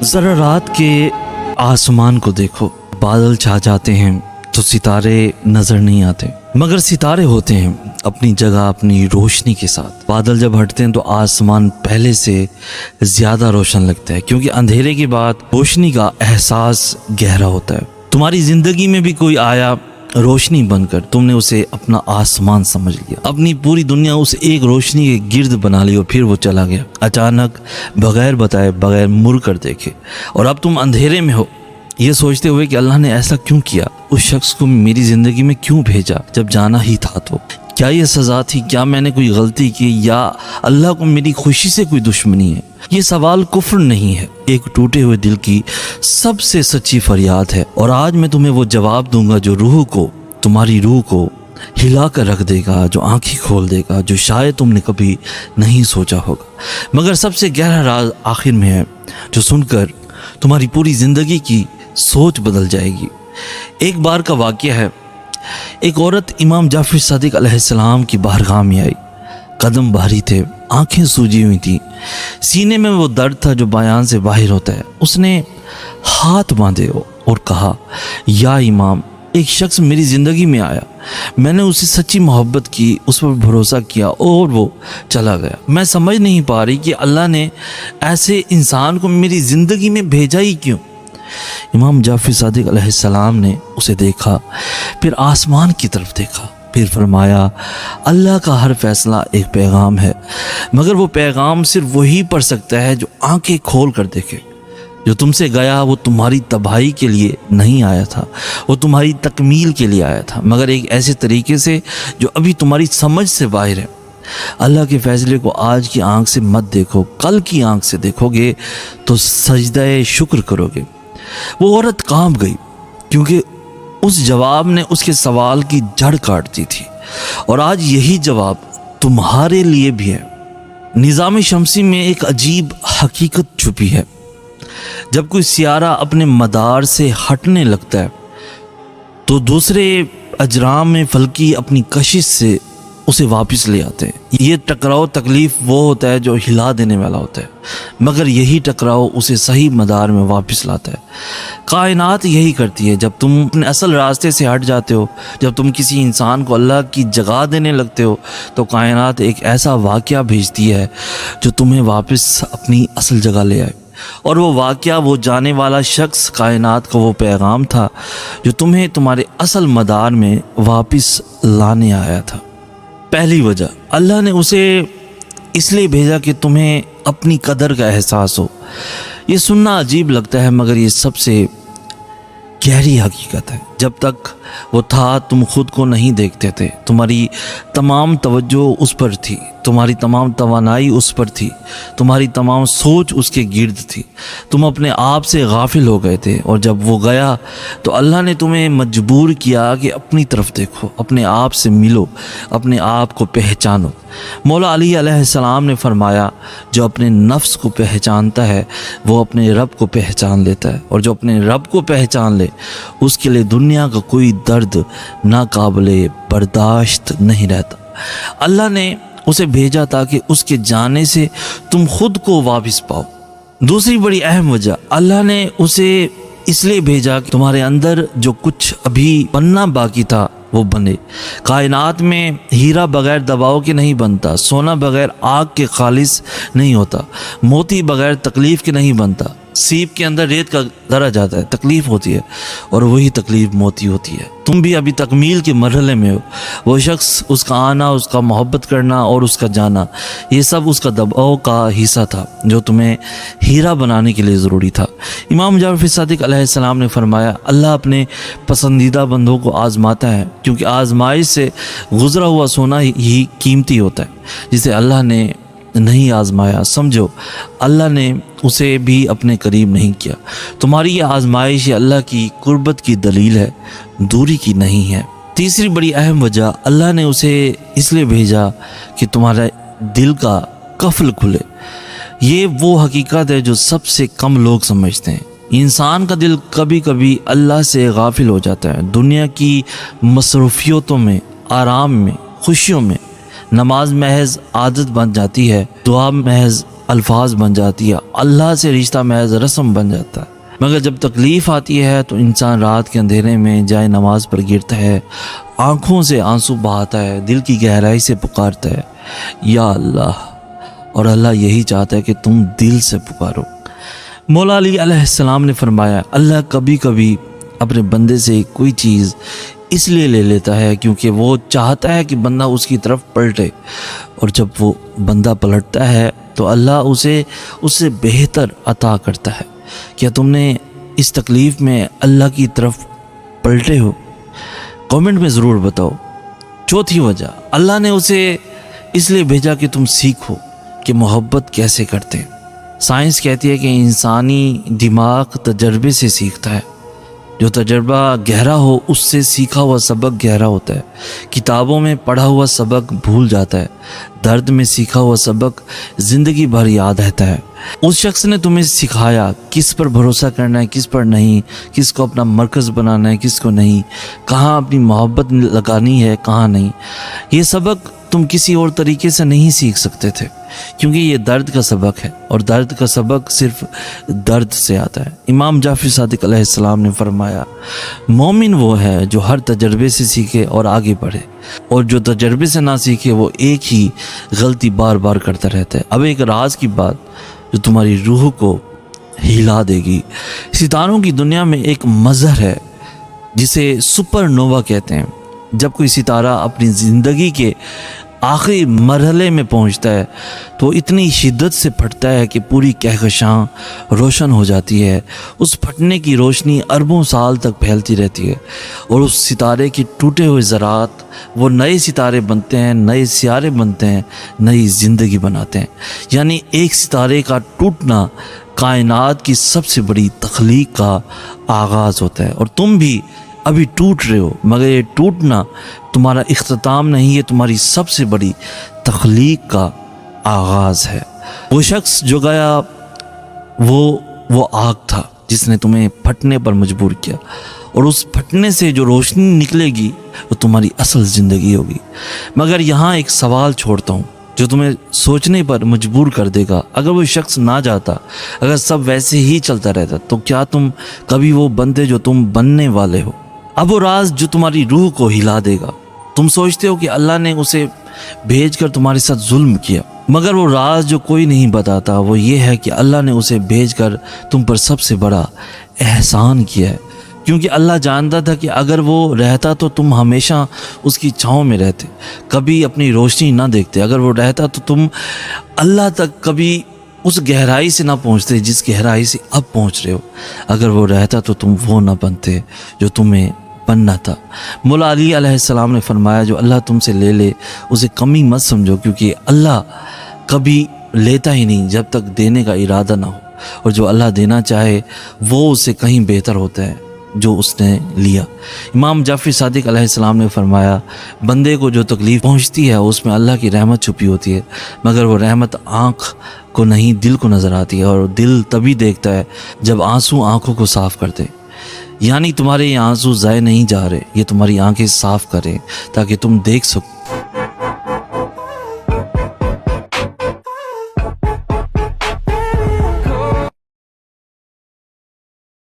ذرا رات کے آسمان کو دیکھو، بادل چھا جاتے ہیں تو ستارے نظر نہیں آتے، مگر ستارے ہوتے ہیں اپنی جگہ اپنی روشنی کے ساتھ۔ بادل جب ہٹتے ہیں تو آسمان پہلے سے زیادہ روشن لگتا ہے، کیونکہ اندھیرے کے بعد روشنی کا احساس گہرا ہوتا ہے۔ تمہاری زندگی میں بھی کوئی آیا روشنی بن کر، تم نے اسے اپنا آسمان سمجھ لیا، اپنی پوری دنیا اس ایک روشنی کے گرد بنا لی اور پھر وہ چلا گیا اچانک، بغیر بتائے، بغیر مڑ کر دیکھے، اور اب تم اندھیرے میں ہو، یہ سوچتے ہوئے کہ اللہ نے ایسا کیوں کیا، اس شخص کو میری زندگی میں کیوں بھیجا جب جانا ہی تھا تو؟ کیا یہ سزا تھی؟ کیا میں نے کوئی غلطی کی، یا اللہ کو میری خوشی سے کوئی دشمنی ہے؟ یہ سوال کفر نہیں ہے، ایک ٹوٹے ہوئے دل کی سب سے سچی فریاد ہے، اور آج میں تمہیں وہ جواب دوں گا جو تمہاری روح کو ہلا کر رکھ دے گا، جو آنکھیں کھول دے گا، جو شاید تم نے کبھی نہیں سوچا ہوگا، مگر سب سے گہرا راز آخر میں ہے، جو سن کر تمہاری پوری زندگی کی سوچ بدل جائے گی۔ ایک بار کا واقعہ ہے، ایک عورت امام جعفر صادق علیہ السلام کی بارگاہ میں آئی، قدم بھاری تھے، آنکھیں سوجی ہوئی تھیں، سینے میں وہ درد تھا جو بیان سے باہر ہوتا ہے۔ اس نے ہاتھ باندھے اور کہا، یا امام، ایک شخص میری زندگی میں آیا، میں نے اسے سچی محبت کی، اس پر بھروسہ کیا اور وہ چلا گیا، میں سمجھ نہیں پا رہی کہ اللہ نے ایسے انسان کو میری زندگی میں بھیجا ہی کیوں؟ امام جعفر صادق علیہ السلام نے اسے دیکھا، پھر آسمان کی طرف دیکھا، پھر فرمایا، اللہ کا ہر فیصلہ ایک پیغام ہے، مگر وہ پیغام صرف وہی پڑھ سکتا ہے جو آنکھیں کھول کر دیکھے۔ جو تم سے گیا وہ تمہاری تباہی کے لیے نہیں آیا تھا، وہ تمہاری تکمیل کے لیے آیا تھا، مگر ایک ایسے طریقے سے جو ابھی تمہاری سمجھ سے باہر ہے۔ اللہ کے فیصلے کو آج کی آنکھ سے مت دیکھو، کل کی آنکھ سے دیکھو گے تو سجدہ شکر کرو گے۔ وہ عورت کانپ گئی، کیونکہ اس جواب نے اس کے سوال کی جڑ کاٹ دی تھی، اور آج یہی جواب تمہارے لیے بھی ہے۔ نظام شمسی میں ایک عجیب حقیقت چھپی ہے، جب کوئی سیارہ اپنے مدار سے ہٹنے لگتا ہے تو دوسرے اجرام میں فلکی اپنی کشش سے اسے واپس لے آتے ہیں۔ یہ ٹکراؤ تکلیف وہ ہوتا ہے جو ہلا دینے والا ہوتا ہے، مگر یہی ٹکراؤ اسے صحیح مدار میں واپس لاتا ہے۔ کائنات یہی کرتی ہے، جب تم اپنے اصل راستے سے ہٹ جاتے ہو، جب تم کسی انسان کو اللہ کی جگہ دینے لگتے ہو، تو کائنات ایک ایسا واقعہ بھیجتی ہے جو تمہیں واپس اپنی اصل جگہ لے آئے، اور وہ واقعہ، وہ جانے والا شخص، کائنات کا وہ پیغام تھا جو تمہیں تمہارے اصل مدار میں واپس لانے آیا تھا۔ پہلی وجہ، اللہ نے اسے اس لیے بھیجا کہ تمہیں اپنی قدر کا احساس ہو۔ یہ سننا عجیب لگتا ہے، مگر یہ سب سے گہری حقیقت ہے۔ جب تک وہ تھا تم خود کو نہیں دیکھتے تھے، تمہاری تمام توجہ اس پر تھی، تمہاری تمام توانائی اس پر تھی، تمہاری تمام سوچ اس کے گرد تھی، تم اپنے آپ سے غافل ہو گئے تھے، اور جب وہ گیا تو اللہ نے تمہیں مجبور کیا کہ اپنی طرف دیکھو، اپنے آپ سے ملو، اپنے آپ کو پہچانو۔ مولا علی علیہ السلام نے فرمایا، جو اپنے نفس کو پہچانتا ہے وہ اپنے رب کو پہچان لیتا ہے، اور جو اپنے رب کو پہچان لے اس کے لیے دنیا کا کوئی درد ناقابل برداشت نہیں رہتا۔ اللہ نے اسے بھیجا تاکہ اس کے جانے سے تم خود کو واپس پاؤ۔ دوسری بڑی اہم وجہ، اللہ نے اسے اس لیے بھیجا کہ تمہارے اندر جو کچھ ابھی بننا باقی تھا وہ بنے۔ کائنات میں ہیرا بغیر دباؤ کے نہیں بنتا، سونا بغیر آگ کے خالص نہیں ہوتا، موتی بغیر تکلیف کے نہیں بنتا۔ سیپ کے اندر ریت کا ذرہ جاتا ہے، تکلیف ہوتی ہے، اور وہی تکلیف موتی ہوتی ہے۔ تم بھی ابھی تکمیل کے مرحلے میں ہو۔ وہ شخص، اس کا آنا، اس کا محبت کرنا اور اس کا جانا، یہ سب اس کا دباؤ کا حصہ تھا جو تمہیں ہیرا بنانے کے لیے ضروری تھا۔ امام جعفر صادق علیہ السلام نے فرمایا، اللہ اپنے پسندیدہ بندوں کو آزماتا ہے، کیونکہ آزمائش سے گزرا ہوا سونا ہی قیمتی ہوتا ہے۔ جسے اللہ نے نہیں آزمایا، سمجھو اللہ نے اسے بھی اپنے قریب نہیں کیا۔ تمہاری یہ آزمائش اللہ کی قربت کی دلیل ہے، دوری کی نہیں ہے۔ تیسری بڑی اہم وجہ، اللہ نے اسے اس لیے بھیجا کہ تمہارا دل کا قفل کھلے۔ یہ وہ حقیقت ہے جو سب سے کم لوگ سمجھتے ہیں۔ انسان کا دل کبھی کبھی اللہ سے غافل ہو جاتا ہے، دنیا کی مصروفیتوں میں، آرام میں، خوشیوں میں۔ نماز محض عادت بن جاتی ہے، دعا محض الفاظ بن جاتی ہے، اللہ سے رشتہ محض رسم بن جاتا ہے۔ مگر جب تکلیف آتی ہے تو انسان رات کے اندھیرے میں جائے نماز پر گرتا ہے، آنکھوں سے آنسو بہاتا ہے، دل کی گہرائی سے پکارتا ہے یا اللہ، اور اللہ یہی چاہتا ہے کہ تم دل سے پکارو۔ مولا علی علیہ السلام نے فرمایا، اللہ کبھی کبھی اپنے بندے سے کوئی چیز اس لیے لے لیتا ہے کیونکہ وہ چاہتا ہے کہ بندہ اس کی طرف پلٹے، اور جب وہ بندہ پلٹتا ہے تو اللہ اسے اس سے بہتر عطا کرتا ہے۔ کیا تم نے اس تکلیف میں اللہ کی طرف پلٹے ہو؟ کامنٹ میں ضرور بتاؤ۔ چوتھی وجہ، اللہ نے اسے اس لیے بھیجا کہ تم سیکھو کہ محبت کیسے کرتے ہیں۔ سائنس کہتی ہے کہ انسانی دماغ تجربے سے سیکھتا ہے، جو تجربہ گہرا ہو اس سے سیکھا ہوا سبق گہرا ہوتا ہے۔ کتابوں میں پڑھا ہوا سبق بھول جاتا ہے، درد میں سیکھا ہوا سبق زندگی بھر یاد رہتا ہے۔ اس شخص نے تمہیں سکھایا کس پر بھروسہ کرنا ہے، کس پر نہیں، کس کو اپنا مرکز بنانا ہے، کس کو نہیں، کہاں اپنی محبت لگانی ہے، کہاں نہیں۔ یہ سبق تم کسی اور طریقے سے نہیں سیکھ سکتے تھے، کیونکہ یہ درد کا سبق ہے، اور درد کا سبق صرف درد سے آتا ہے۔ امام جعفر صادق علیہ السلام نے فرمایا، مومن وہ ہے جو ہر تجربے سے سیکھے اور آگے بڑھے، اور جو تجربے سے نہ سیکھے وہ ایک ہی غلطی بار بار کرتا رہتا ہے۔ اب ایک راز کی بات جو تمہاری روح کو ہلا دے گی۔ ستاروں کی دنیا میں ایک مظہر ہے جسے سپر نووا کہتے ہیں۔ جب کوئی ستارہ اپنی زندگی کے آخری مرحلے میں پہنچتا ہے تو اتنی شدت سے پھٹتا ہے کہ پوری کہکشاں روشن ہو جاتی ہے۔ اس پھٹنے کی روشنی اربوں سال تک پھیلتی رہتی ہے، اور اس ستارے کے ٹوٹے ہوئے ذرات وہ نئے ستارے بنتے ہیں، نئے سیارے بنتے ہیں، نئی زندگی بناتے ہیں۔ یعنی ایک ستارے کا ٹوٹنا کائنات کی سب سے بڑی تخلیق کا آغاز ہوتا ہے، اور تم بھی ابھی ٹوٹ رہے ہو، مگر یہ ٹوٹنا تمہارا اختتام نہیں، یہ تمہاری سب سے بڑی تخلیق کا آغاز ہے۔ وہ شخص جو گیا وہ آگ تھا جس نے تمہیں پھٹنے پر مجبور کیا، اور اس پھٹنے سے جو روشنی نکلے گی وہ تمہاری اصل زندگی ہوگی۔ مگر یہاں ایک سوال چھوڑتا ہوں جو تمہیں سوچنے پر مجبور کر دے گا۔ اگر وہ شخص نہ جاتا، اگر سب ویسے ہی چلتا رہتا، تو کیا تم کبھی وہ بنتے جو تم بننے والے ہو؟ اب وہ راز جو تمہاری روح کو ہلا دے گا۔ تم سوچتے ہو کہ اللہ نے اسے بھیج کر تمہارے ساتھ ظلم کیا، مگر وہ راز جو کوئی نہیں بتاتا وہ یہ ہے کہ اللہ نے اسے بھیج کر تم پر سب سے بڑا احسان کیا ہے، کیونکہ اللہ جانتا تھا کہ اگر وہ رہتا تو تم ہمیشہ اس کی چھاؤں میں رہتے، کبھی اپنی روشنی نہ دیکھتے۔ اگر وہ رہتا تو تم اللہ تک کبھی اس گہرائی سے نہ پہنچتے جس گہرائی سے اب پہنچ رہے ہو۔ اگر وہ رہتا تو تم وہ نہ بنتے جو تمہیں بننا تھا۔ مولا علی علیہ السلام نے فرمایا، جو اللہ تم سے لے لے اسے کمی مت سمجھو، کیونکہ اللہ کبھی لیتا ہی نہیں جب تک دینے کا ارادہ نہ ہو، اور جو اللہ دینا چاہے وہ اس سے کہیں بہتر ہوتا ہے جو اس نے لیا۔ امام جعفر صادق علیہ السلام نے فرمایا، بندے کو جو تکلیف پہنچتی ہے اس میں اللہ کی رحمت چھپی ہوتی ہے، مگر وہ رحمت آنکھ کو نہیں دل کو نظر آتی ہے، اور دل تبھی دیکھتا ہے جب آنسو آنکھوں کو صاف کرتے۔ یعنی تمہارے یہ آنسو ضائع نہیں جا رہے، یہ تمہاری آنکھیں صاف کریں تاکہ تم دیکھ سکو